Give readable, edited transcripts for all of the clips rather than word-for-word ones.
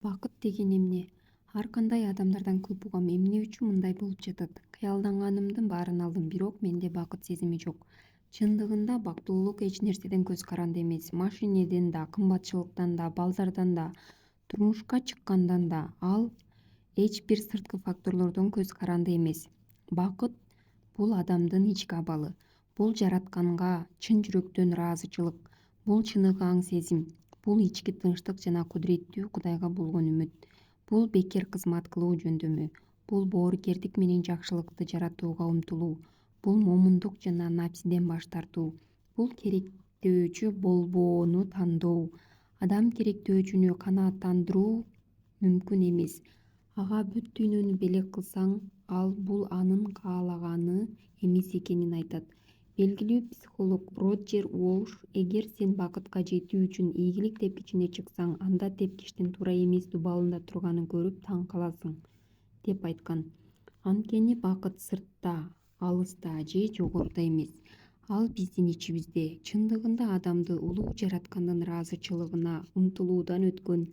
Бакыт деген эмне? Ар кандай адамдардан көп угам эмне үчүн мындай болуп жатат? Кыялданганымдын баарын алдым, бирок менде бакыт сезими жок. Чындыгында бактылуулук эч нерседен көз каранды эмес. Машинеден да, кымбатчылыктан да, балдардан да, турмушка чыккандан да. Ал эч бир сырткы факторлордон көз каранды эмес. Бакыт бул адамдын ички абалы. Бул жаратканга чын жүрөктөн ыраазычылык. Бул чыныгы сезим. Бул ички тынчтык жана кудуреттүү Кудайга болгон үмүт. Бул бекер кызмат кылуу жөндөмү. Бул боорукердик менен жакшылыкты жаратууга умтулуу. Бул момундук жана нафсиден баш тартуу. Бул керектөөчү болбоону тандоо. Адам керектөөчүнү канааттандыруу мүмкүн эмес. Ага бүт дүйнөнү белек кылсаң, ал бул анын каалаганы эмес экенин айтат. Белгилүү психолог Роджер Уолш эгер сен бакытка жетүү үчүн ийгилик тепкичине чыксаң, анда тепкичтин туура эмес дубалында турганын көрүп таң каласың, деп айткан. Анткени бакыт сыртта, алыста же жогоруда эмес. Ал биздин ичибизде. Чындыгында адамды улуу жараткандын ыраазычылыгына умтулуудан өткөн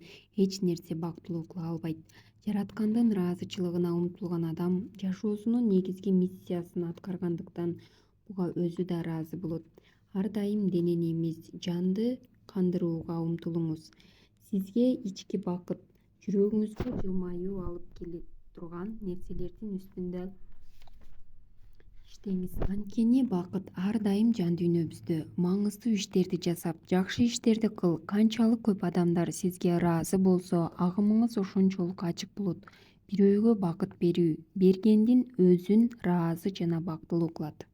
эч нерсе бактылуу кыла албайт. Жараткандын ыраазычылыгына умтулган адам жашоосунун негизги миссиясын аткаргандыктан буга өзү да ыраазы болот. Ар дайым денени эмес, жанды кандырууга умтулуңуз. Сизге ички бакыт, жүрөгүңүзгө жылмаюу алып келе турган нерселердин үстүндө иштеңиз. Анткени бакыт ар дайым жан дүйнөбүздө. Маңыздуу иштерди жасап, жакшы иштерди кыл. Канчалык көп адамдар сизге ыраазы болсо, агымыңыз ошончолук ачык болот. Бирөөгө бакыт берүү, бергендин өзүн ыраазы жана бактылуу кылат.